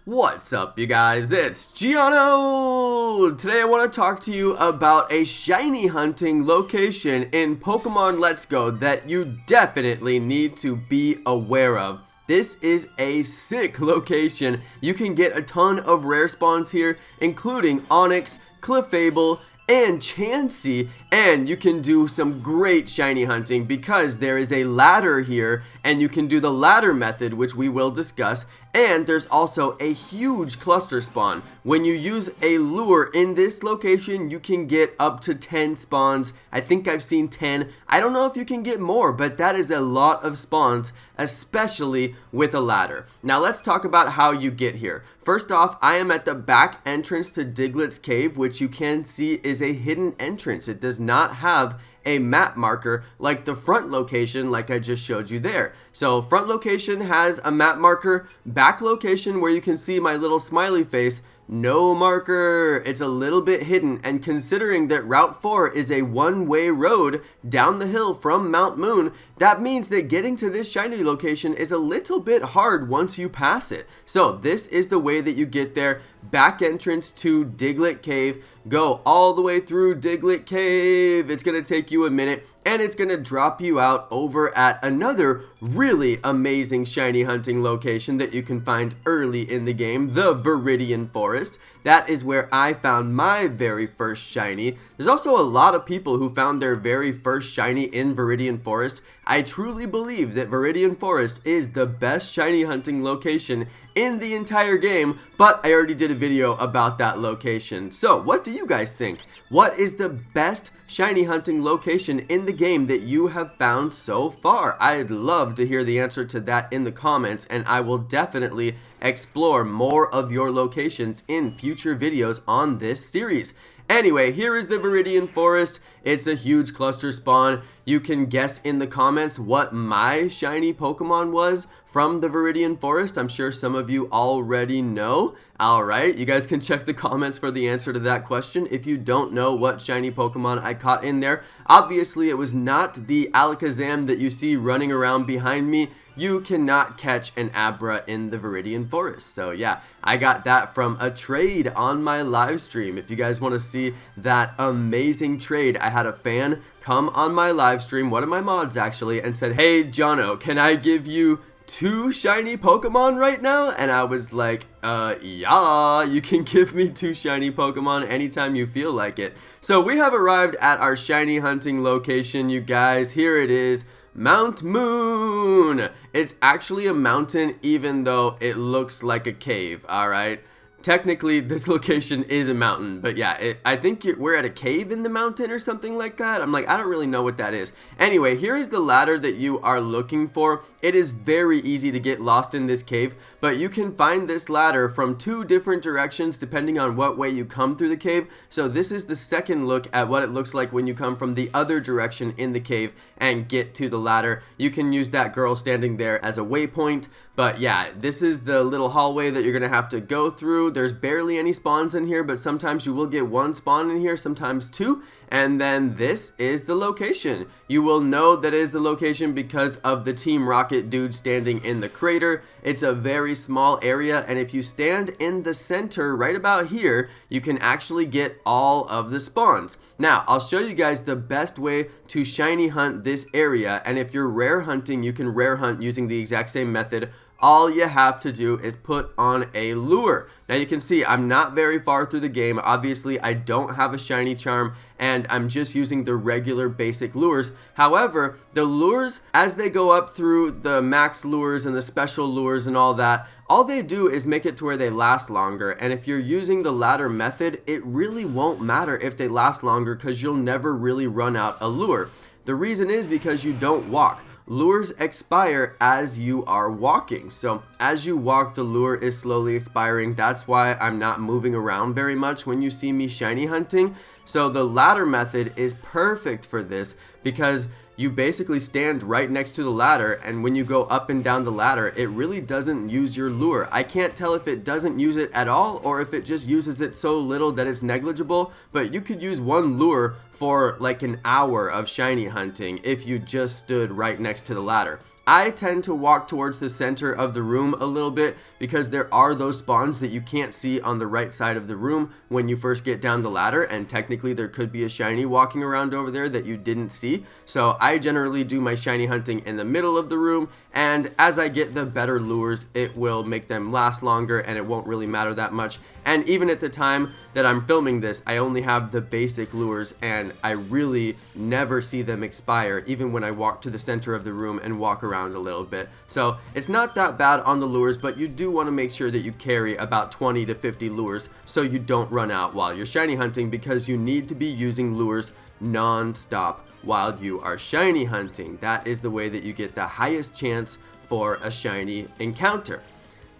What's up, you guys? It's Jonno! Today I want to talk to you about a shiny hunting location in Pokemon Let's Go that you definitely need to be aware of. This is a sick location. You can get a ton of rare spawns here, including Onyx, Clefable, and Chansey, and you can do some great shiny hunting because there is a ladder here, and you can do the ladder method, which we will discuss. And there's also a huge cluster spawn. When you use a lure in this location, you can get up to 10 spawns. I think I've seen 10. I don't know if you can get more, but that is a lot of spawns, especially with a ladder. Now let's talk about how you get here. First off, I am at the back entrance to Diglett's Cave, which you can see is a hidden entrance. It does not have a map marker like the front location like I just showed you there. So front location has a map marker, back location where you can see my little smiley face, no marker. It's a little bit hidden, and considering that Route 4 is a one-way road down the hill from Mount Moon, that means that getting to this shiny location is a little bit hard once you pass it. So this is the way that you get there. Back entrance to Diglett Cave. Go all the way through Diglett Cave. It's going to take you a minute, and it's going to drop you out over at another really amazing shiny hunting location that you can find early in the game, the Viridian Forest. That is where I found my very first shiny. There's also a lot of people who found their very first shiny in Viridian Forest. I truly believe that Viridian Forest is the best shiny hunting location in the entire game, but I already did a video about that location. So what do you guys think? What is the best shiny hunting location in the game that you have found so far? I'd love to hear the answer to that in the comments, and I will definitely explore more of your locations in future videos on this series. Anyway, here is the Viridian Forest. It's a huge cluster spawn. You can guess in the comments what my shiny Pokemon was from the Viridian Forest. I'm sure some of you already know. Alright, you guys can check the comments for the answer to that question if you don't know what shiny Pokemon I caught in there. Obviously, it was not the Alakazam that you see running around behind me. You cannot catch an Abra in the Viridian Forest. So yeah, I got that from a trade on my live stream. If you guys want to see that amazing trade, I had a fan come on my live stream, one of my mods actually, and said, "Hey Jonno, can I give you 2 shiny Pokemon right now?" And I was like, yeah, you can give me 2 shiny Pokemon anytime you feel like it. So we have arrived at our shiny hunting location, you guys. Here it is, Mount Moon. It's actually a mountain even though it looks like a cave, alright? Technically, this location is a mountain, but yeah, I think we're at a cave in the mountain or something like that. I'm like, I don't really know what that is. Anyway, here is the ladder that you are looking for. It is very easy to get lost in this cave, but you can find this ladder from 2 different directions depending on what way you come through the cave. So this is the second look at what it looks like when you come from the other direction in the cave and get to the ladder. You can use that girl standing there as a waypoint, but yeah, this is the little hallway that you're gonna have to go through. There's barely any spawns in here, but sometimes you will get 1 spawn in here, sometimes 2, and then this is the location. You will know that it is the location because of the Team Rocket dude standing in the crater. It's a very small area, and if you stand in the center right about here, you can actually get all of the spawns. Now, I'll show you guys the best way to shiny hunt this area, and if you're rare hunting, you can rare hunt using the exact same method. All you have to do is put on a lure. Now you can see I'm not very far through the game. Obviously, I don't have a shiny charm, and I'm just using the regular basic lures. However, the lures, as they go up through the max lures and the special lures and all that, all they do is make it to where they last longer. And if you're using the ladder method, it really won't matter if they last longer because you'll never really run out a lure. The reason is because you don't walk. Lures expire as you are walking. So as you walk, the lure is slowly expiring. That's why I'm not moving around very much when you see me shiny hunting. So the ladder method is perfect for this because you basically stand right next to the ladder, and when you go up and down the ladder, it really doesn't use your lure. I can't tell if it doesn't use it at all or if it just uses it so little that it's negligible, but you could use one lure for like an hour of shiny hunting if you just stood right next to the ladder. I tend to walk towards the center of the room a little bit because there are those spawns that you can't see on the right side of the room when you first get down the ladder, and technically there could be a shiny walking around over there that you didn't see. So I generally do my shiny hunting in the middle of the room, and as I get the better lures, it will make them last longer and it won't really matter that much. And even at the time that I'm filming this, I only have the basic lures and I really never see them expire, even when I walk to the center of the room and walk around a little bit. So it's not that bad on the lures, but you do want to make sure that you carry about 20 to 50 lures so you don't run out while you're shiny hunting, because you need to be using lures non-stop while you are shiny hunting. That is the way that you get the highest chance for a shiny encounter.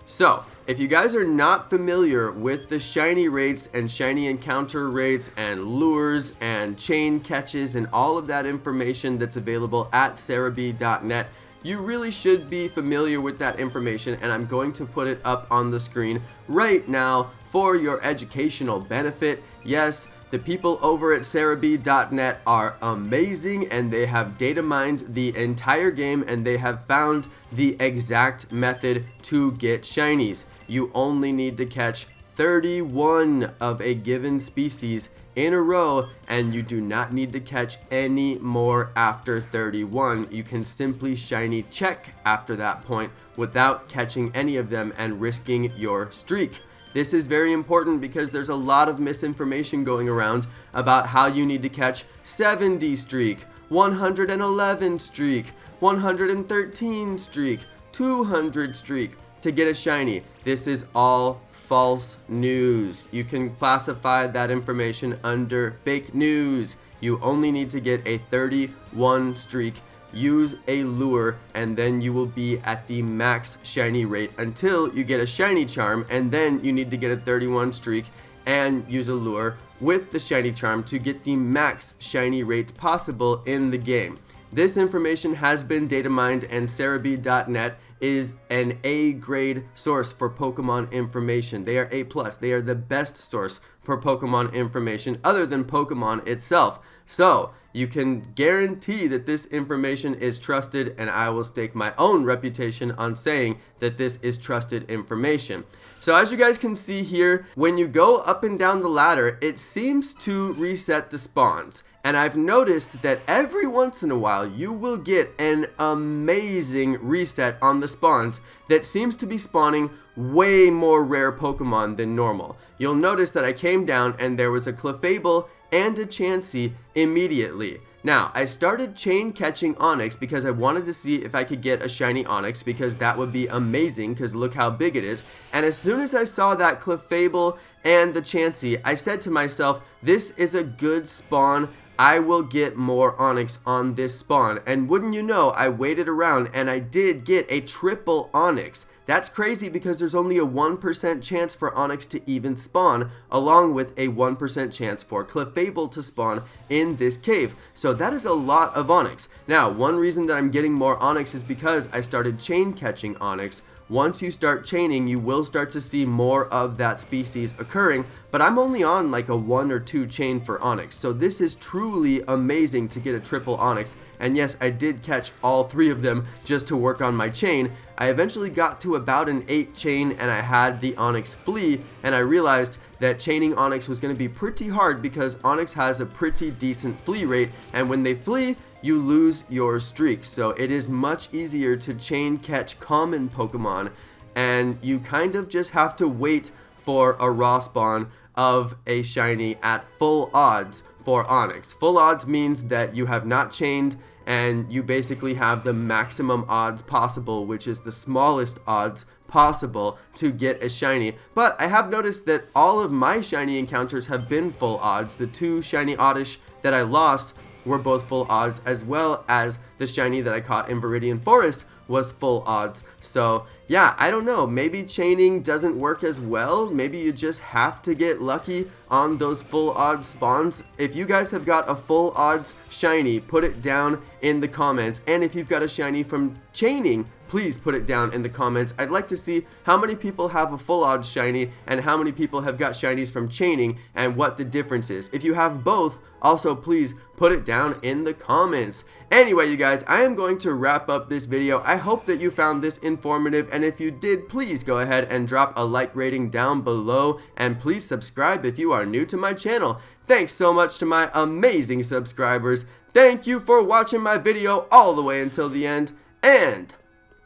So, if you guys are not familiar with the shiny rates and shiny encounter rates and lures and chain catches and all of that information that's available at Cerebi.net, you really should be familiar with that information, and I'm going to put it up on the screen right now for your educational benefit. Yes, the people over at Cerebi.net are amazing, and they have data mined the entire game, and they have found the exact method to get shinies. You only need to catch 31 of a given species in a row, and you do not need to catch any more after 31. You can simply shiny check after that point without catching any of them and risking your streak. This is very important because there's a lot of misinformation going around about how you need to catch 70 streak, 111 streak, 113 streak, 200 streak to get a shiny. This is all false news. You can classify that information under fake news. You only need to get a 31 streak, use a lure, and then you will be at the max shiny rate until you get a shiny charm, and then you need to get a 31 streak and use a lure with the shiny charm to get the max shiny rates possible in the game. This information has been data mined, and Cerebi.net is an A grade source for Pokemon information. They are A+. They are the best source for Pokemon information other than Pokemon itself. So you can guarantee that this information is trusted, and I will stake my own reputation on saying that this is trusted information. So as you guys can see here, when you go up and down the ladder, it seems to reset the spawns. And I've noticed that every once in a while you will get an amazing reset on the spawns that seems to be spawning way more rare Pokemon than normal. You'll notice that I came down and there was a Clefable and a Chansey immediately. Now, I started chain catching Onyx because I wanted to see if I could get a shiny Onyx, because that would be amazing because look how big it is. And as soon as I saw that Clefable and the Chansey, I said to myself, this is a good spawn. I will get more Onyx on this spawn. And wouldn't you know, I waited around and I did get a triple Onyx. That's crazy because there's only a 1% chance for Onyx to even spawn, along with a 1% chance for Clefable to spawn in this cave. So that is a lot of Onyx. Now, one reason that I'm getting more Onyx is because I started chain catching Onyx. Once you start chaining, you will start to see more of that species occurring, but I'm only on like a 1 or 2 chain for Onyx, so this is truly amazing to get a triple Onyx. And yes, I did catch all 3 of them just to work on my chain. I eventually got to about an 8 chain and I had the Onyx flee, and I realized that chaining Onyx was going to be pretty hard because Onyx has a pretty decent flee rate, and when they flee, you lose your streak. So it is much easier to chain catch common Pokemon, and you kind of just have to wait for a raw spawn of a shiny at full odds for Onyx. Full odds means that you have not chained and you basically have the maximum odds possible, which is the smallest odds possible to get a shiny. But I have noticed that all of my shiny encounters have been full odds. The 2 shiny Oddish that I lost were both full odds, as well as the shiny that I caught in Viridian Forest was full odds. So yeah, I don't know, maybe chaining doesn't work as well. Maybe you just have to get lucky on those full odds spawns. If you guys have got a full odds shiny, put it down in the comments. And if you've got a shiny from chaining, please put it down in the comments. I'd like to see how many people have a full odds shiny and how many people have got shinies from chaining and what the difference is. If you have both, also please put it down in the comments. Anyway, you guys, I am going to wrap up this video. I hope that you found this informative, and if you did, please go ahead and drop a like rating down below, and please subscribe if you are new to my channel. Thanks so much to my amazing subscribers. Thank you for watching my video all the way until the end, and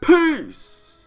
peace!